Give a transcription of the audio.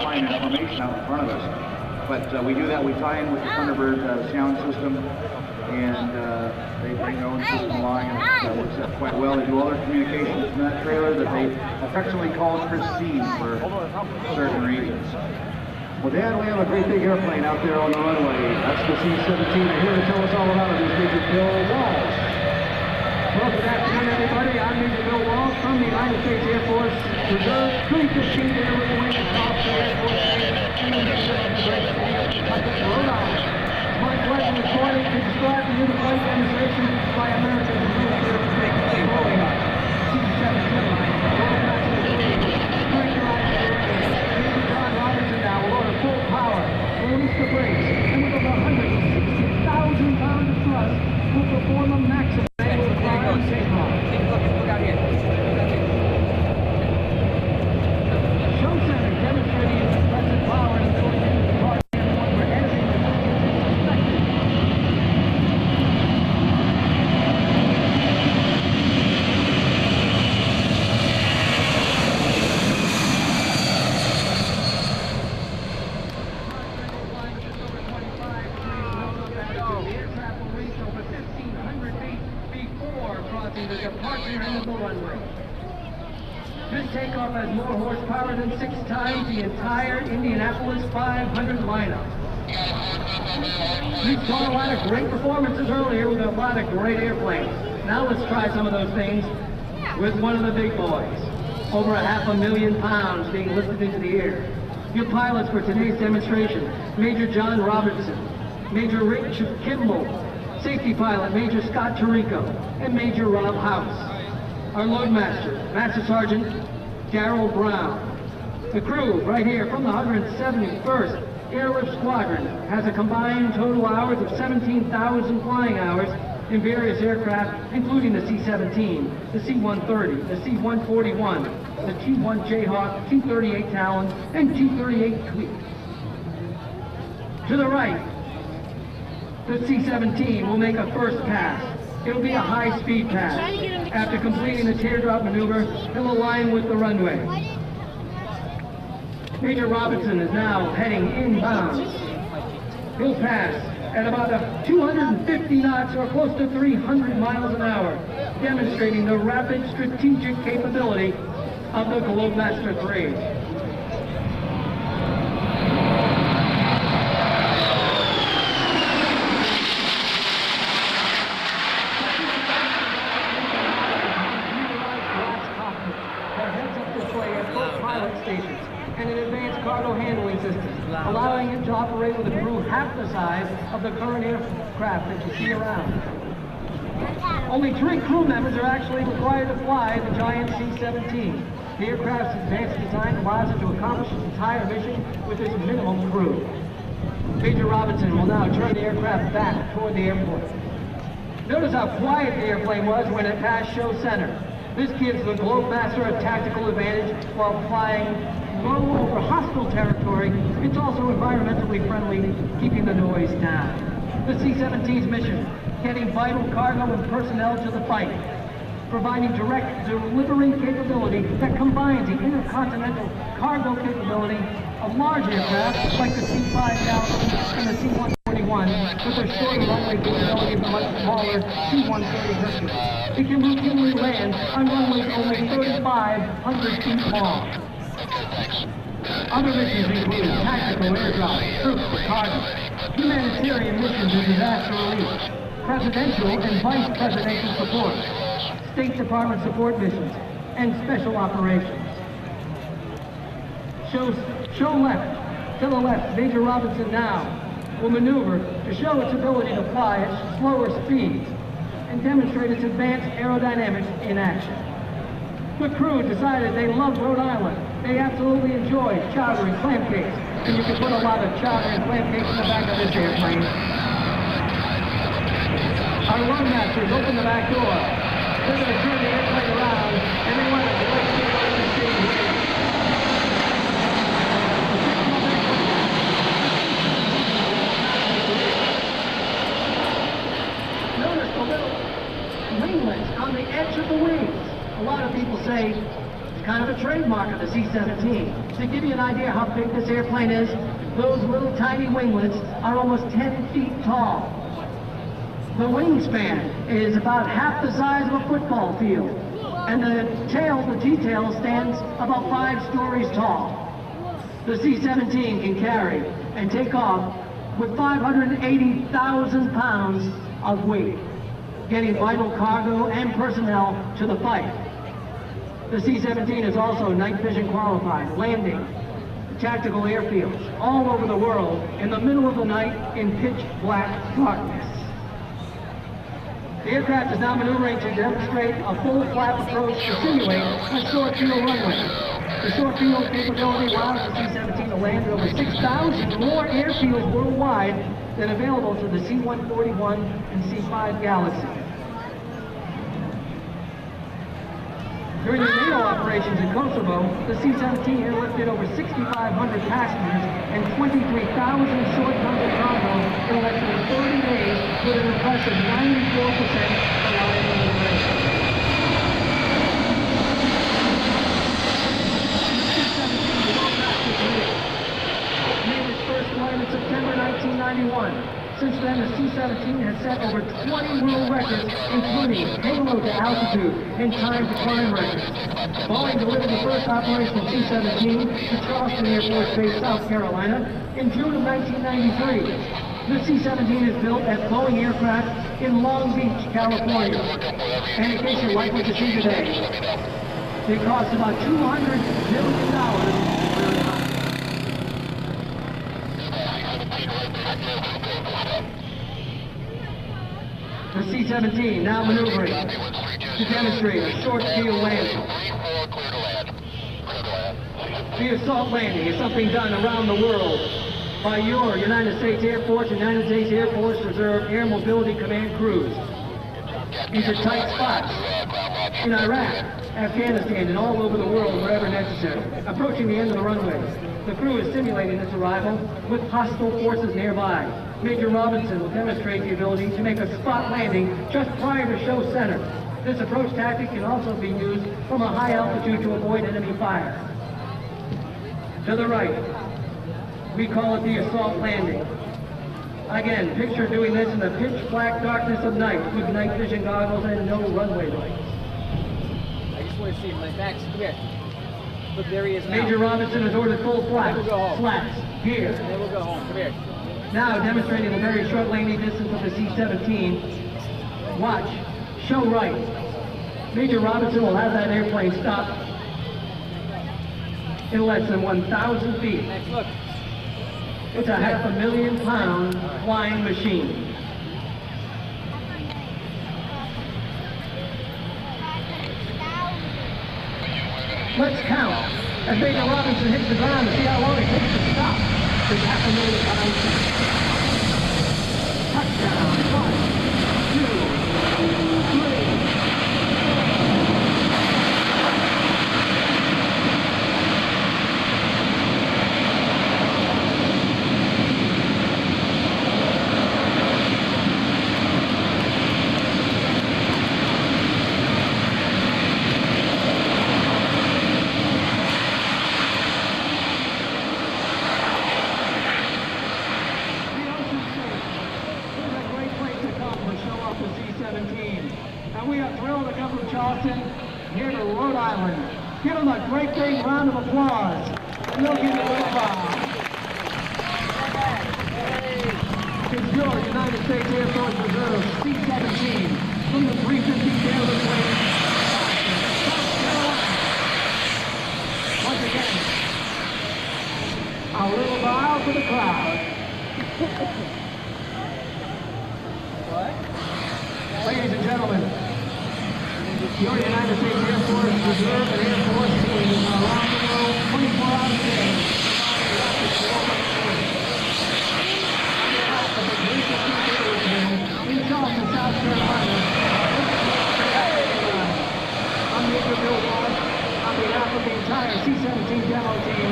flying information out in front of us. But we do that, we tie in with the Thunderbird sound system, and they bring their own system along, and it works out quite well. They do all their communications from that trailer that they affectionately call pristine for certain reasons. Well, Dan, we have a great big airplane out there on the runway. That's the C-17, and here to tell us all about it is Major Bill Walsh. Well, good afternoon, everybody. I'm Major Bill Walsh from the United States Air Force Reserve, 315th Airway Wing at Charleston Air Force Base, in the midst of the great city of Rhode Island. It's my pleasure this morning to describe to you the flight demonstration by America's nuclear Globemaster, C-17. Full power, release the brakes, and with over 160,000 pounds of thrust, will perform a maximum angle climb and takeoff. Look out here. Show center demonstrating its impressive power and ability to depart and over anything that is expected. The departure end of the runway. This takeoff has more horsepower than 6 times the entire Indianapolis 500 lineup. We saw a lot of great performances earlier with a lot of great airplanes. Now let's try some of those things with one of the big boys. Over 500,000 pounds being lifted into the air. Your pilots for today's demonstration, Major John Robertson, Major Richard Kimball, Safety Pilot Major Scott Tirico, and Major Rob House. Our Loadmaster, Master Sergeant Darrell Brown. The crew right here from the 171st Airlift Squadron has a combined total hours of 17,000 flying hours in various aircraft, including the C-17, the C-130, the C-141, the T-1 Jayhawk, T-38 Talon, and T-38 Tweak. To the right, the C-17 will make a first pass. It'll be a high-speed pass. After completing the teardrop maneuver, it'll align with the runway. Major Robinson is now heading inbound. He'll pass at about 250 knots or close to 300 miles an hour, demonstrating the rapid strategic capability of the Globemaster 3. Stations and an advanced cargo handling system, allowing it to operate with a crew half the size of the current aircraft that you see around. Only 3 crew members are actually required to fly the giant C-17. The aircraft's advanced design allows it to accomplish its entire mission with its minimum crew. Major Robinson will now turn the aircraft back toward the airport. Notice how quiet the airplane was when it passed show center. This gives the Globemaster a tactical advantage while flying low over hostile territory. It's also environmentally friendly, keeping the noise down. The C-17's mission, getting vital cargo and personnel to the fight, providing direct delivery capability that combines the intercontinental cargo capability of large aircraft like the C-5 and the C-141 with their shorter runway capability of the much smaller C-130 Hercules. It can routinely land on runways only 3,500 feet long. Other missions include tactical airdrop, troops, cargo, humanitarian missions and disaster relief, presidential and vice presidential support, State Department support missions, and special operations. Show left. To the left, Major Robinson now will maneuver to show its ability to fly at slower speeds and demonstrate its advanced aerodynamics in action. The crew decided they loved Rhode Island. They absolutely enjoyed chowder and clam cakes, and you can put a lot of chowder and clam cakes in the back of this airplane. Our Globemasters open the back door. They're going to turn the airplane around, and they want to wait to go to the stage. Notice the little winglets on the edge of the wings. A lot of people say it's kind of a trademark of the C-17. To give you an idea how big this airplane is, those little tiny winglets are almost 10 feet tall. The wingspan is about half the size of a football field, and the T-tail stands about 5 stories tall. The C-17 can carry and take off with 580,000 pounds of weight, getting vital cargo and personnel to the fight. The C-17 is also night vision qualified, landing tactical airfields all over the world in the middle of the night in pitch black darkness. The aircraft is now maneuvering to demonstrate a full flap approach to simulate a short field runway. The short field capability allows the C-17 to land at over 6,000 more airfields worldwide than available to the C-141 and C-5 Galaxy. During the NATO operations in Kosovo, the C-17 airlifted over 6,500 passengers and 23,000 short tons of cargo in less than 30 days with an impressive 94% reliability rate. Made its first flight in September 1991. Since then, the C-17 has set over 20 world records, including payload to altitude and time to climb records. Boeing delivered the first operational C-17 to Charleston Air Force Base, South Carolina, in June of 1993. The C-17 is built at Boeing Aircraft in Long Beach, California. And in case you're likely to see today, it costs about $200 million. The C-17 now maneuvering to demonstrate a short field landing. The assault landing is something done around the world by your United States Air Force and United States Air Force Reserve Air Mobility Command crews into tight spots in Iraq, Afghanistan, and all over the world wherever necessary. Approaching the end of the runway, the crew is simulating its arrival with hostile forces nearby. Major Robinson will demonstrate the ability to make a spot landing just prior to show center. This approach tactic can also be used from a high altitude to avoid enemy fire. To the right, we call it the assault landing. Again, picture doing this in the pitch black darkness of night with night vision goggles and no runway lights. I just want to see him. Max, come here. Look, there he is now. Major Robinson has ordered full flaps. Then we'll go home. Flaps, here. And then we'll go home. Come here. Now demonstrating the very short landing distance of the C-17. Watch. Show right. Major Robinson will have that airplane stop in less than 1,000 feet. Max, look. It's a 500,000-pound flying machine. Let's count as Major Robinson hits the ground to see how long it takes to stop this 500,000 pound thing. Touchdown. 1, 2, 3. And we are thrilled to come from Charleston here to Rhode Island. Give them a great big round of applause. And they'll give you a little bow. It's your United States Air Force Reserve C-17 from the 350 Airlift Wing. Once again, a little bow for the crowd. Ladies and gentlemen, your United States Air Force Reserve and Air Force teams around the world 24 hours a day. In Charleston, South Carolina, I'm Major Bill Walsh on behalf of the entire C-17 demo team.